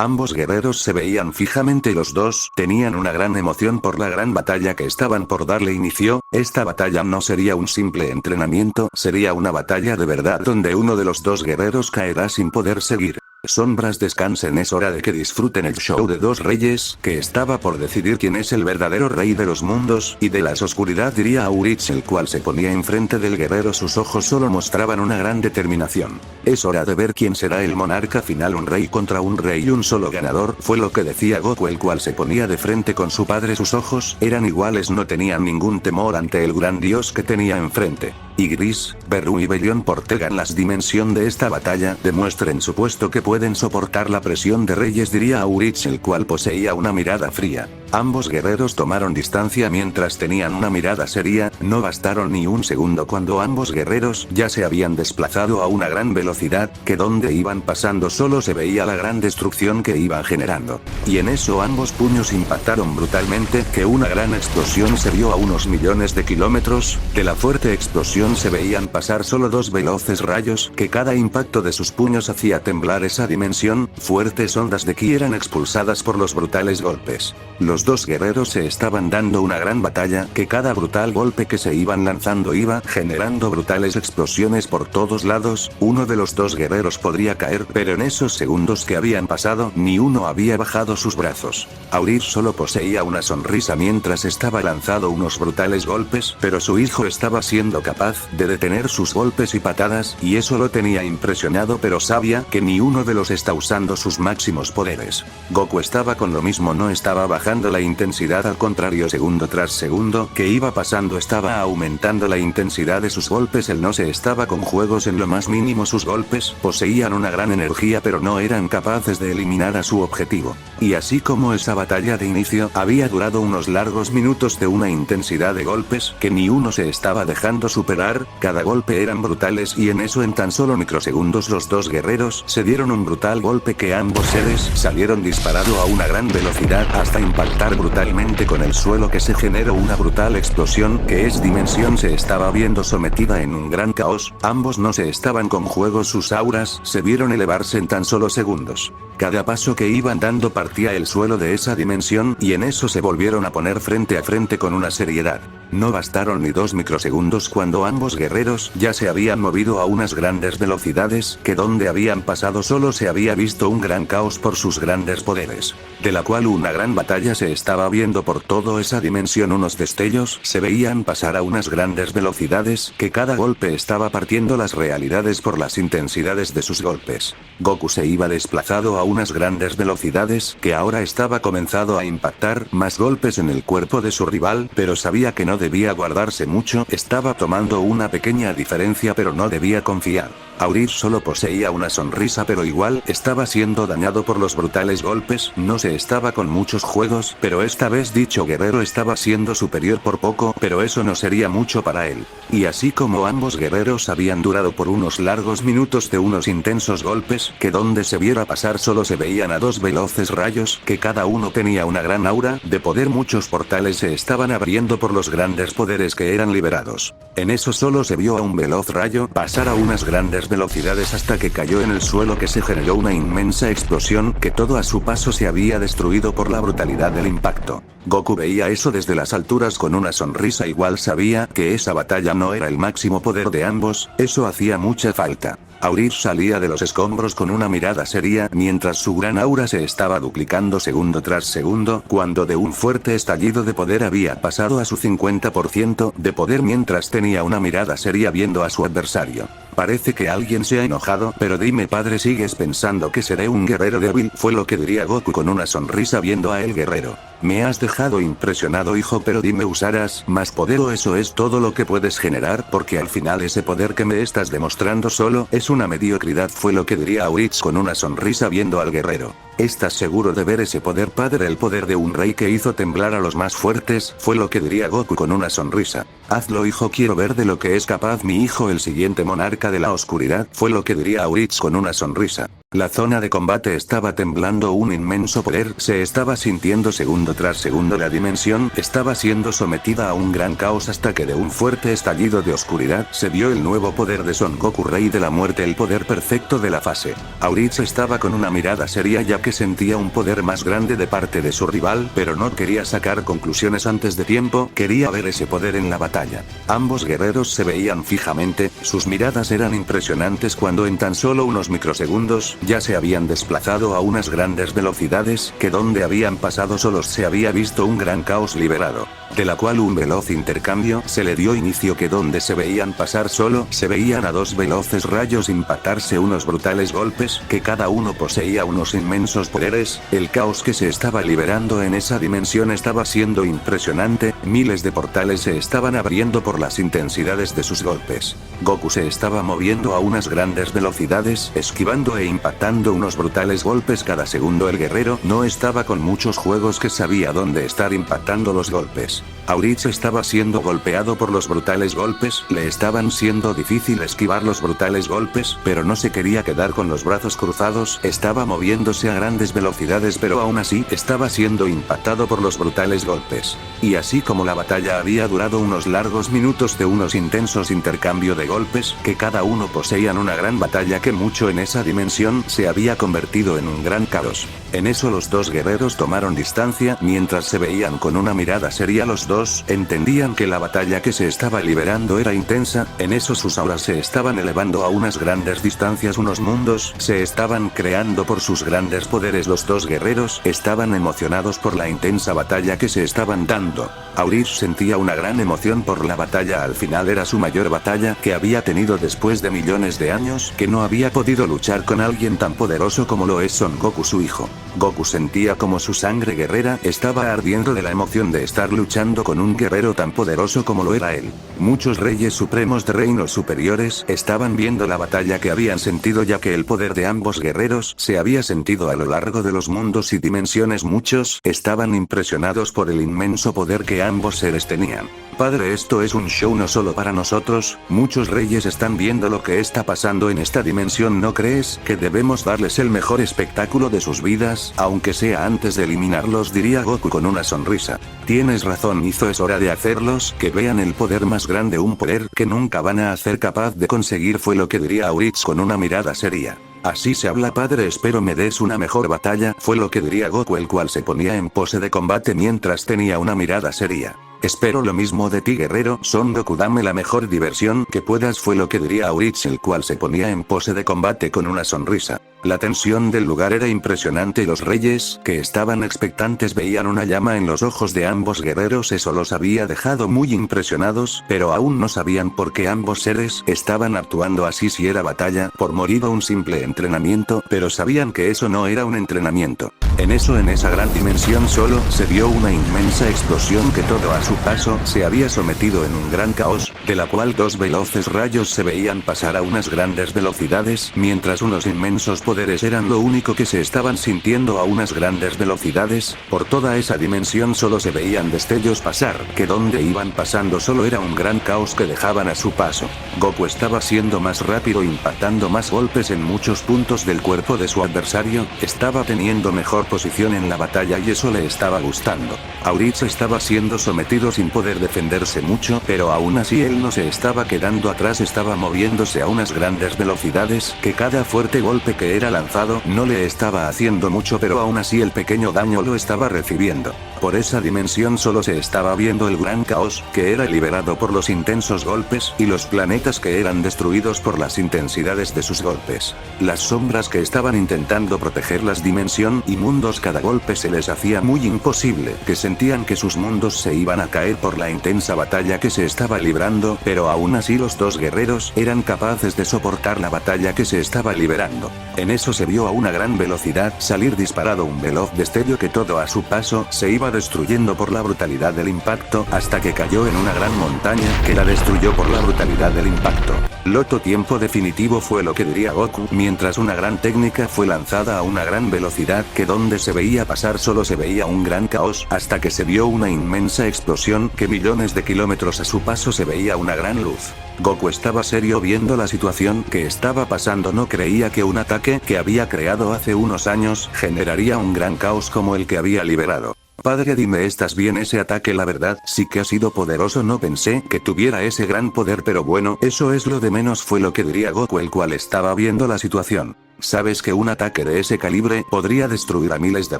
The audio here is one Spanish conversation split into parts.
Ambos guerreros se veían fijamente y los dos tenían una gran emoción por la gran batalla que estaban por darle inicio. Esta batalla no sería un simple entrenamiento, sería una batalla de verdad donde uno de los dos guerreros caerá sin poder seguir. Sombras, descansen, es hora de que disfruten el show de dos reyes, que estaba por decidir quién es el verdadero rey de los mundos y de las oscuridad, diría Aurich, el cual se ponía enfrente del guerrero. Sus ojos solo mostraban una gran determinación. Es hora de ver quién será el monarca final, un rey contra un rey y un solo ganador, fue lo que decía Goku, el cual se ponía de frente con su padre. Sus ojos eran iguales, no tenían ningún temor ante el gran dios que tenía enfrente. Y Gris, Beru y Bellón protejan las dimensión de esta batalla, demuestren su puesto que pueden soportar la presión de reyes, diría Aurich, el cual poseía una mirada fría. Ambos guerreros tomaron distancia mientras tenían una mirada seria, no bastaron ni un segundo cuando ambos guerreros ya se habían desplazado a una gran velocidad, que donde iban pasando solo se veía la gran destrucción que iban generando. Y en eso ambos puños impactaron brutalmente, que una gran explosión se vio a unos millones de kilómetros. De la fuerte explosión se veían pasar solo dos veloces rayos, que cada impacto de sus puños hacía temblar esa dimensión. Fuertes ondas de ki eran expulsadas por los brutales golpes. Los dos guerreros se estaban dando una gran batalla, que cada brutal golpe que se iban lanzando iba generando brutales explosiones por todos lados. Uno de los dos guerreros podría caer, pero en esos segundos que habían pasado, ni uno había bajado sus brazos. Aurich solo poseía una sonrisa mientras estaba lanzando unos brutales golpes, pero su hijo estaba siendo capaz de detener sus golpes y patadas, y eso lo tenía impresionado, pero sabía que ni uno de los está usando sus máximos poderes. Goku estaba con lo mismo, no estaba bajando la intensidad, al contrario, segundo tras segundo que iba pasando estaba aumentando la intensidad de sus golpes. Él no se estaba con juegos en lo más mínimo, sus golpes poseían una gran energía pero no eran capaces de eliminar a su objetivo. Y así como esa batalla de inicio había durado unos largos minutos de una intensidad de golpes que ni uno se estaba dejando superar, cada golpe eran brutales, y en eso en tan solo microsegundos los dos guerreros se dieron un brutal golpe que ambos seres salieron disparado a una gran velocidad hasta impactar brutalmente con el suelo, que se generó una brutal explosión, que es dimensión se estaba viendo sometida en un gran caos. Ambos no se estaban con juegos, sus auras se vieron elevarse en tan solo segundos. Cada paso que iban dando partía el suelo de esa dimensión, y en eso se volvieron a poner frente a frente con una seriedad. No bastaron ni 2 microsegundos cuando ambos guerreros ya se habían movido a unas grandes velocidades, que donde habían pasado solo se había visto un gran caos por sus grandes poderes, de la cual una gran batalla se estaba viendo por toda esa dimensión. Unos destellos se veían pasar a unas grandes velocidades, que cada golpe estaba partiendo las realidades por las intensidades de sus golpes. Goku se iba desplazado a unas grandes velocidades, que ahora estaba comenzado a impactar más golpes en el cuerpo de su rival, pero sabía que no debía guardarse mucho, estaba tomando una pequeña diferencia pero no debía confiar. Aurich solo poseía una sonrisa pero igual estaba siendo dañado por los brutales golpes, no se estaba con muchos juegos, pero esta vez dicho guerrero estaba siendo superior por poco, pero eso no sería mucho para él. Y así como ambos guerreros habían durado por unos largos minutos de unos intensos golpes, que donde se viera pasar solo se veían a dos veloces rayos, que cada uno tenía una gran aura de poder, muchos portales se estaban abriendo por los grandes poderes que eran liberados. En eso solo se vio a un veloz rayo pasar a unas grandes velocidades hasta que cayó en el suelo, que se generó una inmensa explosión, que todo a su paso se había destruido por la brutalidad del impacto. Goku veía eso desde las alturas con una sonrisa, igual sabía que esa batalla no era el máximo poder de ambos, eso hacía mucha falta. Aurich salía de los escombros con una mirada seria, mientras su gran aura se estaba duplicando segundo tras segundo, cuando de un fuerte estallido de poder había pasado a su 50% de poder, mientras tenía una mirada seria viendo a su adversario. Parece que alguien se ha enojado, pero dime padre, ¿sigues pensando que seré un guerrero débil? Fue lo que diría Goku con una sonrisa viendo a el guerrero. Me has dejado impresionado hijo, pero dime, ¿usarás más poder o eso es todo lo que puedes generar? Porque al final ese poder que me estás demostrando solo es una mediocridad, fue lo que diría Aurich con una sonrisa viendo al guerrero. ¿Estás seguro de ver ese poder padre? El poder de un rey que hizo temblar a los más fuertes, fue lo que diría Goku con una sonrisa. Hazlo hijo, quiero ver de lo que es capaz mi hijo, el siguiente monarca de la oscuridad, fue lo que diría Aurich con una sonrisa. La zona de combate estaba temblando, un inmenso poder se estaba sintiendo segundo tras segundo. La dimensión estaba siendo sometida a un gran caos hasta que de un fuerte estallido de oscuridad se vio el nuevo poder de Son Goku, Rey de la Muerte, el poder perfecto de la fase. Aurich estaba con una mirada seria ya que sentía un poder más grande de parte de su rival, pero no quería sacar conclusiones antes de tiempo, quería ver ese poder en la batalla. Ambos guerreros se veían fijamente, sus miradas eran impresionantes cuando en tan solo unos microsegundos ya se habían desplazado a unas grandes velocidades, que donde habían pasado solos se había visto un gran caos liberado, de la cual un veloz intercambio se le dio inicio, que donde se veían pasar solo se veían a dos veloces rayos impactarse unos brutales golpes, que cada uno poseía unos inmensos poderes. El caos que se estaba liberando en esa dimensión estaba siendo impresionante, miles de portales se estaban abriendo por las intensidades de sus golpes. Goku se estaba moviendo a unas grandes velocidades, esquivando e impactando unos brutales golpes cada segundo. El guerrero no estaba con muchos juegos, que sabía dónde estar impactando los golpes. Aurich estaba siendo golpeado por los brutales golpes, le estaban siendo difícil esquivar los brutales golpes, pero no se quería quedar con los brazos cruzados, estaba moviéndose a grandes velocidades, pero aún así estaba siendo impactado por los brutales golpes. Y así como la batalla había durado unos largos minutos de unos intensos intercambio de golpes, que cada uno poseían una gran batalla, que mucho en esa dimensión se había convertido en un gran caos. En eso los dos guerreros tomaron distancia, mientras se veían con una mirada seria. Los dos entendían que la batalla que se estaba liberando era intensa, en eso sus auras se estaban elevando a unas grandes distancias, unos mundos se estaban creando por sus grandes poderes. Los dos guerreros estaban emocionados por la intensa batalla que se estaban dando. Aurich sentía una gran emoción por la batalla, al final era su mayor batalla que había tenido después de millones de años, que no había podido luchar con alguien tan poderoso como lo es Son Goku, su hijo. Goku sentía como su sangre guerrera estaba ardiendo de la emoción de estar luchando con un guerrero tan poderoso como lo era él. Muchos reyes supremos de reinos superiores estaban viendo la batalla que habían sentido, ya que el poder de ambos guerreros se había sentido a lo largo de los mundos y dimensiones. Muchos estaban impresionados por el inmenso poder que ambos seres tenían. Padre, esto es un show no solo para nosotros, muchos reyes están viendo lo que está pasando en esta dimensión. ¿No crees que debemos darles el mejor espectáculo de sus vidas, aunque sea antes de eliminarlos?, diría Goku con una sonrisa. Tienes razón, hizo, es hora de hacerlos, que vean el poder más grande, un poder que nunca van a ser capaz de conseguir, fue lo que diría Aurich con una mirada seria. Así se habla, padre, espero me des una mejor batalla, fue lo que diría Goku, el cual se ponía en pose de combate mientras tenía una mirada seria. Espero lo mismo de ti, guerrero Son Goku, dame la mejor diversión que puedas, fue lo que diría Aurich, el cual se ponía en pose de combate con una sonrisa. La tensión del lugar era impresionante y los reyes, que estaban expectantes, veían una llama en los ojos de ambos guerreros. Eso los había dejado muy impresionados, pero aún no sabían por qué ambos seres estaban actuando así, si era batalla por morir o un simple entrenamiento, pero sabían que eso no era un entrenamiento. En eso, en esa gran dimensión solo se vio una inmensa explosión, que todo a su paso se había sometido en un gran caos, de la cual dos veloces rayos se veían pasar a unas grandes velocidades, mientras unos inmensos poderes eran lo único que se estaban sintiendo a unas grandes velocidades. Por toda esa dimensión solo se veían destellos pasar, que donde iban pasando solo era un gran caos que dejaban a su paso. Goku estaba siendo más rápido, impactando más golpes en muchos puntos del cuerpo de su adversario, estaba teniendo mejor posición en la batalla y eso le estaba gustando. Aurich estaba siendo sometido sin poder defenderse mucho, pero aún así él no se estaba quedando atrás, estaba moviéndose a unas grandes velocidades, que cada fuerte golpe que era lanzado no le estaba haciendo mucho, pero aún así el pequeño daño lo estaba recibiendo. Por esa dimensión solo se estaba viendo el gran caos, que era liberado por los intensos golpes, y los planetas que eran destruidos por las intensidades de sus golpes. Las sombras que estaban intentando proteger las dimensión y mundos, cada golpe se les hacía muy imposible, que sentían que sus mundos se iban a caer por la intensa batalla que se estaba librando, pero aún así los dos guerreros eran capaces de soportar la batalla que se estaba liberando. En eso se vio a una gran velocidad salir disparado un veloz destello, que todo a su paso se iba destruyendo por la brutalidad del impacto, hasta que cayó en una gran montaña, que la destruyó por la brutalidad del impacto. Loto tiempo definitivo, fue lo que diría Goku, mientras una gran técnica fue lanzada a una gran velocidad, que donde se veía pasar solo se veía un gran caos, hasta que se vio una inmensa explosión, que millones de kilómetros a su paso se veía una gran luz. Goku estaba serio viendo la situación que estaba pasando. No creía que un ataque que había creado hace unos años generaría un gran caos como el que había liberado. Padre, dime, ¿estás bien? Ese ataque la verdad sí que ha sido poderoso. No pensé que tuviera ese gran poder, pero bueno, eso es lo de menos, fue lo que diría Goku, el cual estaba viendo la situación. Sabes que un ataque de ese calibre podría destruir a miles de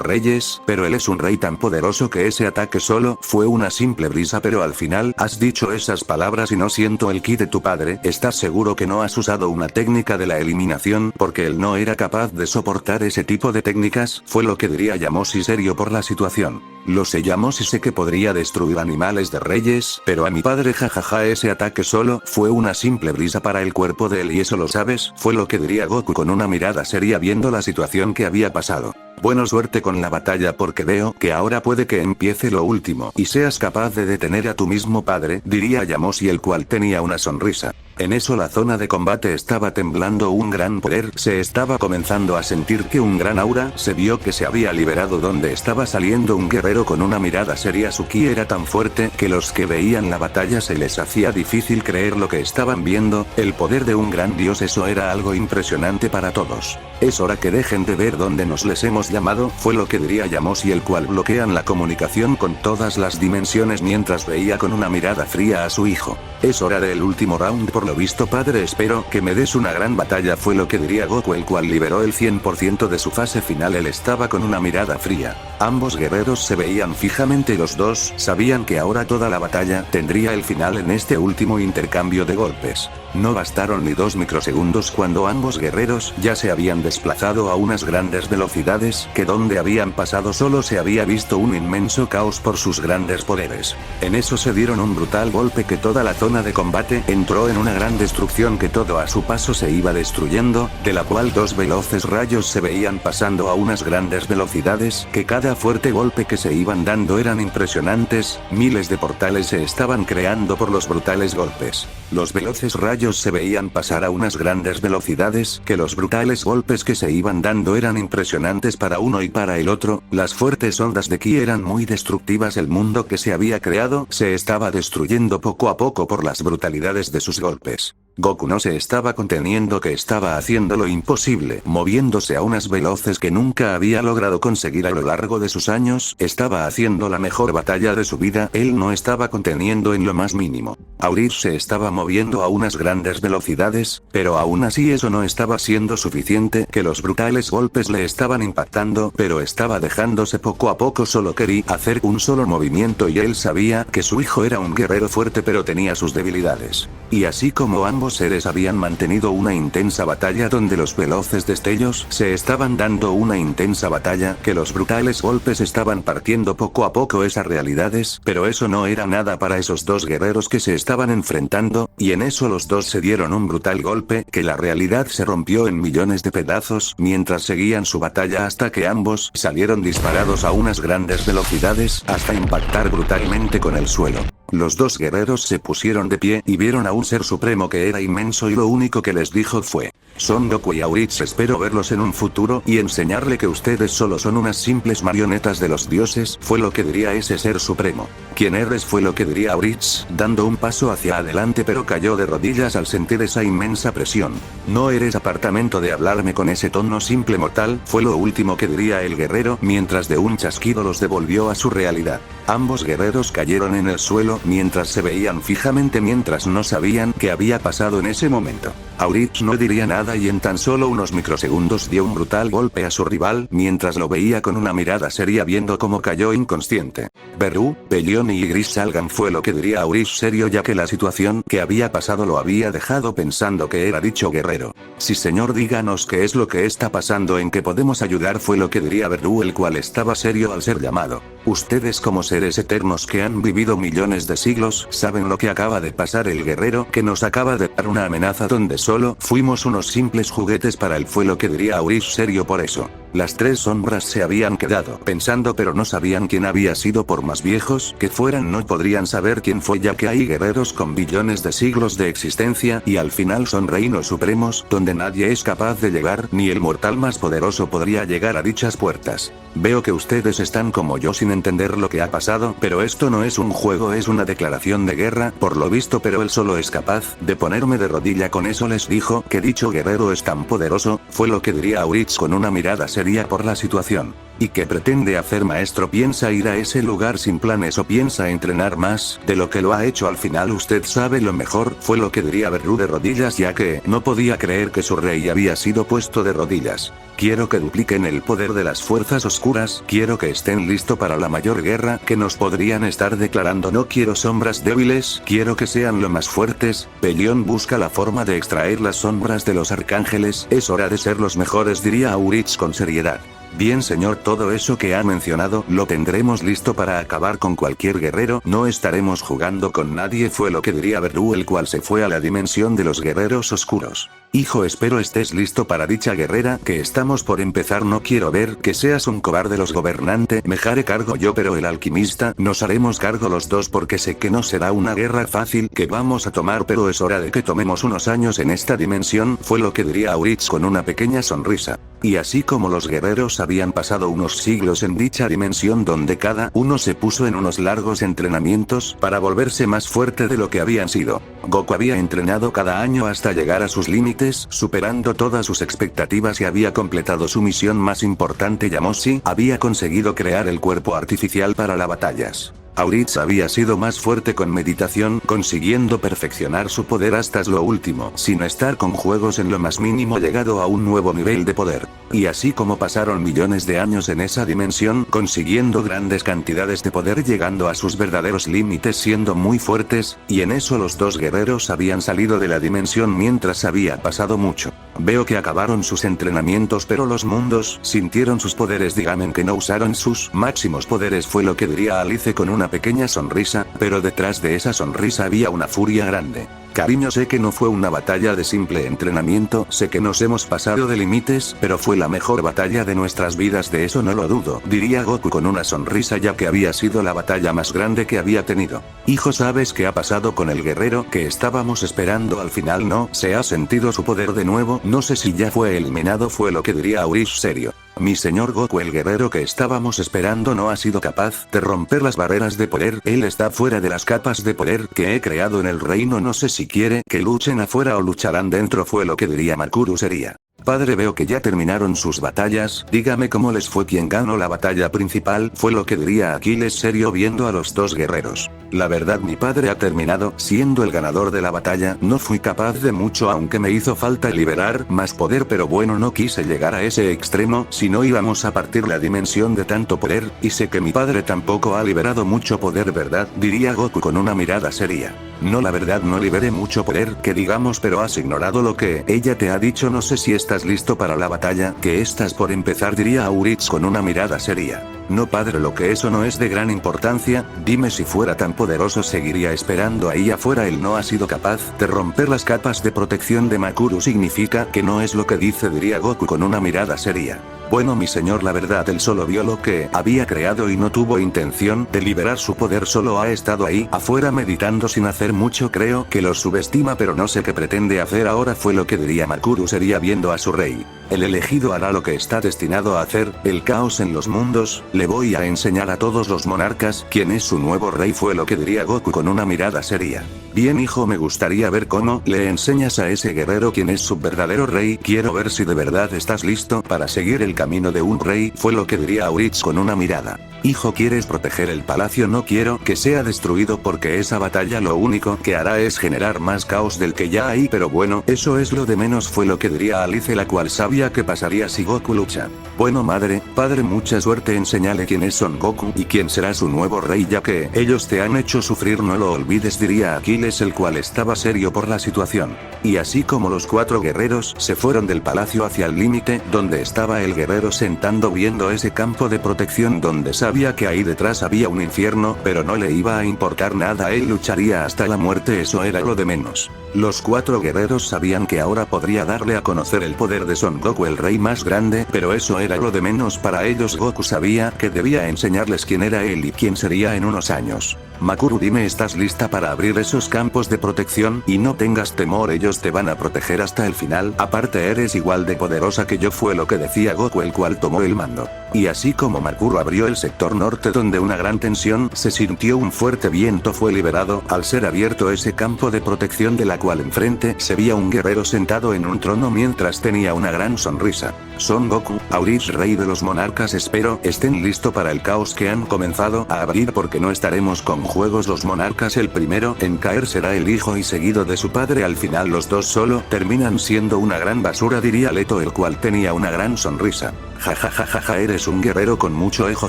reyes, pero él es un rey tan poderoso que ese ataque solo fue una simple brisa. Pero al final has dicho esas palabras y no siento el ki de tu padre. ¿Estás seguro que no has usado una técnica de la eliminación? Porque él no era capaz de soportar ese tipo de técnicas, fue lo que diría Yamoshi serio por la situación. Lo sé, Yamoshi, sé que podría destruir animales de reyes, pero a mi padre jajaja, ese ataque solo fue una simple brisa para el cuerpo de él y eso lo sabes, fue lo que diría Goku con una mirada seria viendo la situación que había pasado. Bueno, suerte con la batalla porque veo que ahora puede que empiece lo último y seas capaz de detener a tu mismo padre, diría Yamoshi, el cual tenía una sonrisa. En eso la zona de combate estaba temblando, un gran poder se estaba comenzando a sentir, que un gran aura se vio que se había liberado donde estaba saliendo un guerrero con una mirada seria. Su ki era tan fuerte que los que veían la batalla se les hacía difícil creer lo que estaban viendo, el poder de un gran dios, eso era algo impresionante para todos. Es hora que dejen de ver dónde nos les hemos llamado, fue lo que diría Yamoshi, el cual bloquean la comunicación con todas las dimensiones mientras veía con una mirada fría a su hijo. Es hora del último round por lo visto, padre, espero que me des una gran batalla, fue lo que diría Goku, el cual liberó el 100% de su fase final. Él estaba con una mirada fría. Ambos guerreros se veían fijamente, los dos sabían que ahora toda la batalla tendría el final en este último intercambio de golpes. No bastaron ni 2 microsegundos cuando ambos guerreros ya se habían desplazado a unas grandes velocidades, que donde habían pasado solo se había visto un inmenso caos por sus grandes poderes. En eso se dieron un brutal golpe que toda la zona de combate entró en una gran destrucción, que todo a su paso se iba destruyendo, de la cual 2 veloces rayos se veían pasando a unas grandes velocidades, que cada fuerte golpe que se iban dando eran impresionantes, miles de portales se estaban creando por los brutales golpes. Los veloces rayos se veían pasar a unas grandes velocidades, que los brutales golpes que se iban dando eran impresionantes para uno y para el otro, las fuertes ondas de ki eran muy destructivas, el mundo que se había creado se estaba destruyendo poco a poco por las brutalidades de sus golpes. Goku no se estaba conteniendo, que estaba haciendo lo imposible, moviéndose a unas veloces que nunca había logrado conseguir a lo largo de sus años, estaba haciendo la mejor batalla de su vida, él no estaba conteniendo en lo más mínimo. Aurish se estaba moviendo a unas grandes velocidades, pero aún así eso no estaba siendo suficiente, que los brutales golpes le estaban impactando, pero estaba dejándose poco a poco, solo quería hacer un solo movimiento y él sabía que su hijo era un guerrero fuerte pero tenía sus debilidades. Y así como ambos seres habían mantenido una intensa batalla donde los veloces destellos se estaban dando una intensa batalla, que los brutales golpes estaban partiendo poco a poco esas realidades, pero eso no era nada para esos dos guerreros que se estaban enfrentando, y en eso los dos se dieron un brutal golpe, que la realidad se rompió en millones de pedazos, mientras seguían su batalla hasta que ambos salieron disparados a unas grandes velocidades, hasta impactar brutalmente con el suelo. Los dos guerreros se pusieron de pie y vieron a un ser supremo que era inmenso y lo único que les dijo fue: Son Goku y Aurish, espero verlos en un futuro y enseñarle que ustedes solo son unas simples marionetas de los dioses, fue lo que diría ese ser supremo. ¿Quién eres? Fue lo que diría Aurish, dando un paso hacia adelante, pero cayó de rodillas al sentir esa inmensa presión. No eres apartamento de hablarme con ese tono simple mortal, fue lo último que diría el guerrero, mientras de un chasquido los devolvió a su realidad. Ambos guerreros cayeron en el suelo, mientras se veían fijamente, mientras no sabían qué había pasado en ese momento. Aurish no diría nada y en tan solo unos microsegundos dio un brutal golpe a su rival, mientras lo veía con una mirada seria viendo cómo cayó inconsciente. Beru, Pellón y Gris salgan, fue lo que diría Aurish serio, ya que la situación que había pasado lo había dejado pensando que era dicho guerrero. Sí señor, díganos qué es lo que está pasando, en qué podemos ayudar, fue lo que diría Beru, el cual estaba serio al ser llamado. Ustedes como seres eternos que han vivido millones de siglos, saben lo que acaba de pasar. El guerrero que nos acaba de dar una amenaza donde solo fuimos unos simples juguetes para él, fue lo que diría Aurish serio. Por eso Las tres sombras se habían quedado pensando pero no sabían quién había sido. Por más viejos que fueran no podrían saber quién fue, ya que hay guerreros con billones de siglos de existencia y al final son reinos supremos donde nadie es capaz de llegar, ni el mortal más poderoso podría llegar a dichas puertas. Veo que ustedes están como yo sin entender lo que ha pasado, pero esto no es un juego, es una declaración de guerra, por lo visto, pero él solo es capaz de ponerme de rodilla. Con eso les dijo que dicho guerrero es tan poderoso, fue lo que diría Aurich con una mirada seria por la situación. ¿Y qué pretende hacer, maestro? ¿Piensa ir a ese lugar sin planes o piensa entrenar más de lo que lo ha hecho? Al final usted sabe lo mejor, fue lo que diría Beru de rodillas, ya que no podía creer que su rey había sido puesto de rodillas. Quiero que dupliquen el poder de las fuerzas oscuras, quiero que estén listos para la mayor guerra que nos podrían estar declarando. No quiero sombras débiles, quiero que sean lo más fuertes. Pelión busca la forma de extraer las sombras de los arcángeles, es hora de ser los mejores, diría Aurich con seriedad. Bien señor, todo eso que ha mencionado lo tendremos listo para acabar con cualquier guerrero, no estaremos jugando con nadie, fue lo que diría Beru, el cual se fue a la dimensión de los guerreros oscuros. Hijo, espero estés listo para dicha guerrera que estamos por empezar. No quiero ver que seas un cobarde. Los gobernantes me haré cargo yo, pero el alquimista nos haremos cargo los dos, porque sé que no será una guerra fácil que vamos a tomar, pero es hora de que tomemos unos años en esta dimensión, fue lo que diría Aurich con una pequeña sonrisa. Y así como los guerreros habían pasado unos siglos en dicha dimensión donde cada uno se puso en unos largos entrenamientos para volverse más fuerte de lo que habían sido. Goku había entrenado cada año hasta llegar a sus límites, superando todas sus expectativas, y había completado su misión más importante. Yamoshi había conseguido crear el cuerpo artificial para las batallas. Aurich había sido más fuerte con meditación, consiguiendo perfeccionar su poder hasta lo último, sin estar con juegos en lo más mínimo, llegado a un nuevo nivel de poder. Y así como pasaron millones de años en esa dimensión, consiguiendo grandes cantidades de poder, llegando a sus verdaderos límites, siendo muy fuertes, y en eso los dos guerreros habían salido de la dimensión mientras había pasado mucho. Veo que acabaron sus entrenamientos, pero los mundos sintieron sus poderes. Díganme que no usaron sus máximos poderes, fue lo que diría Alice con una pequeña sonrisa, pero detrás de esa sonrisa había una furia grande. Cariño, sé que no fue una batalla de simple entrenamiento, sé que nos hemos pasado de límites, pero fue la mejor batalla de nuestras vidas, de eso no lo dudo, diría Goku con una sonrisa, ya que había sido la batalla más grande que había tenido. Hijo, ¿sabes qué ha pasado con el guerrero que estábamos esperando? Al final no se ha sentido su poder de nuevo, no sé si ya fue eliminado, fue lo que diría Aurich serio. Mi señor Goku, el guerrero que estábamos esperando no ha sido capaz de romper las barreras de poder, él está fuera de las capas de poder que he creado en el reino, no sé si quiere que luchen afuera o lucharán dentro, fue lo que diría Makuru seria. Padre, veo que ya terminaron sus batallas, dígame cómo les fue, quién ganó la batalla principal, fue lo que diría Aquiles serio viendo a los dos guerreros. La verdad, mi padre ha terminado siendo el ganador de la batalla, no fui capaz de mucho, aunque me hizo falta liberar más poder, pero bueno, no quise llegar a ese extremo, si no íbamos a partir la dimensión de tanto poder, y sé que mi padre tampoco ha liberado mucho poder, ¿verdad? Diría Goku con una mirada seria. No, la verdad no liberé mucho poder, que digamos, pero has ignorado lo que ella te ha dicho, no sé si estás listo para la batalla, que estás por empezar, diría Aurich con una mirada seria. No padre, lo que eso no es de gran importancia, dime, si fuera tan poderoso seguiría esperando ahí afuera, él no ha sido capaz de romper las capas de protección de Makuru, significa que no es lo que dice, diría Goku con una mirada seria. Bueno, mi señor, la verdad él solo vio lo que había creado y no tuvo intención de liberar su poder, solo ha estado ahí afuera meditando sin hacer mucho, creo que lo subestima, pero no sé qué pretende hacer ahora, fue lo que diría Makuru sería viendo a su rey. El elegido hará lo que está destinado a hacer, el caos en los mundos, le voy a enseñar a todos los monarcas quién es su nuevo rey, fue lo que diría Goku con una mirada seria. Bien hijo, me gustaría ver cómo le enseñas a ese guerrero quién es su verdadero rey, quiero ver si de verdad estás listo para seguir el camino de un rey, fue lo que diría Aurich con una mirada. Hijo, ¿quieres proteger el palacio? No quiero que sea destruido, porque esa batalla lo único que hará es generar más caos del que ya hay, pero bueno, eso es lo de menos, fue lo que diría Alice, la cual sabía que pasaría si Goku lucha. Bueno madre, padre, mucha suerte, enseñar enseñale quién es Son Goku y quién será su nuevo rey ya que ellos te han hecho sufrir, no lo olvides, diría Aquiles, el cual estaba serio por la situación. Y así como los 4 guerreros se fueron del palacio hacia el límite donde estaba el guerrero sentando viendo ese campo de protección donde sabía que ahí detrás había un infierno, pero no le iba a importar nada, él lucharía hasta la muerte, eso era lo de menos. Los 4 guerreros sabían que ahora podría darle a conocer el poder de Son Goku, el rey más grande, pero eso era lo de menos para ellos. Goku sabía que debía enseñarles quién era él y quién sería en unos años. Makuru, dime, ¿estás lista para abrir esos campos de protección? Y no tengas temor, ellos te van a proteger hasta el final, aparte eres igual de poderosa que yo, fue lo que decía Goku, el cual tomó el mando. Y así como Makuru abrió el sector norte donde una gran tensión se sintió, un fuerte viento fue liberado al ser abierto ese campo de protección, de la cual enfrente se veía un guerrero sentado en un trono mientras tenía una gran sonrisa. Son Goku, Aurich, rey de los monarcas, espero estén listo para el caos que han comenzado a abrir, porque no estaremos con juegos. Los monarcas, el primero en caer será el hijo y seguido de su padre, al final los dos solo terminan siendo una gran basura, diría Leto, el cual tenía una gran sonrisa. Jajajaja, eres un guerrero con mucho ego,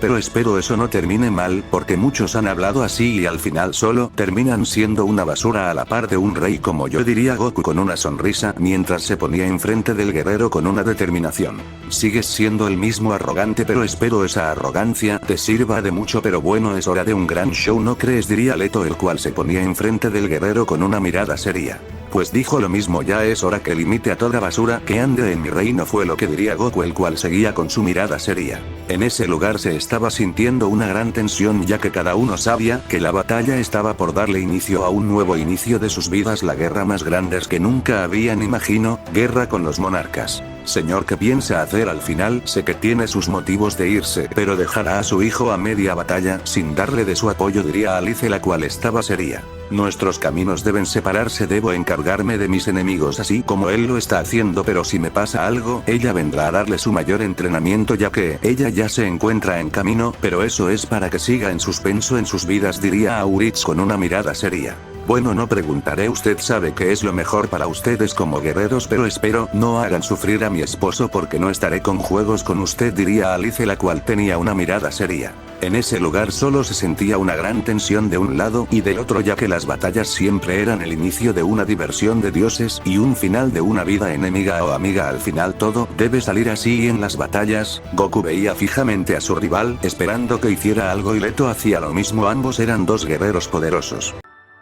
pero espero eso no termine mal, porque muchos han hablado así y al final solo terminan siendo una basura a la par de un rey como yo, diría Goku con una sonrisa mientras se ponía enfrente del guerrero con una determinación. Sigues siendo el mismo arrogante, pero espero esa arrogancia te sirva de mucho, pero bueno, es hora de un gran show, ¿no crees?, diría Leto, el cual se ponía enfrente del guerrero con una mirada seria. Pues dijo lo mismo, ya es hora que limite a toda basura que ande en mi reino, fue lo que diría Goku, el cual seguía con su mirada seria. En ese lugar se estaba sintiendo una gran tensión, ya que cada uno sabía que la batalla estaba por darle inicio a un nuevo inicio de sus vidas, la guerra más grande que nunca habían imaginado, guerra con los monarcas. Señor, ¿qué piensa hacer al final? Sé que tiene sus motivos de irse, pero dejará a su hijo a media batalla sin darle de su apoyo, diría Alice, la cual estaba seria. Nuestros caminos deben separarse, debo encargarme de mis enemigos así como él lo está haciendo, pero si me pasa algo, ella vendrá a darle su mayor entrenamiento, ya que ella ya se encuentra en camino, pero eso es para que siga en suspenso en sus vidas, diría Aurich con una mirada seria. Bueno, no preguntaré, usted sabe que es lo mejor para ustedes como guerreros, pero espero no hagan sufrir a mi esposo porque no estaré con juegos con usted, diría Alice, la cual tenía una mirada seria. En ese lugar solo se sentía una gran tensión de un lado y del otro, ya que las batallas siempre eran el inicio de una diversión de dioses y un final de una vida enemiga o amiga, al final todo debe salir así. Y en las batallas, Goku veía fijamente a su rival, esperando que hiciera algo, y Leto hacía lo mismo, ambos eran dos guerreros poderosos.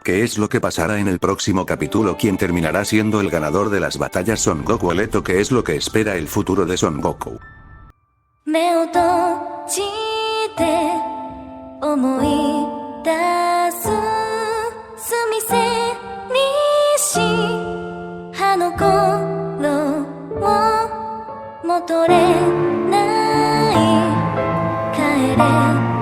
¿Qué es lo que pasará en el próximo capítulo? ¿Quién terminará siendo el ganador de las batallas, Son Goku o Leto? ¿Qué es lo que espera el futuro de Son Goku? 目を閉じて思い出すすみせにし葉の頃を戻れない帰れ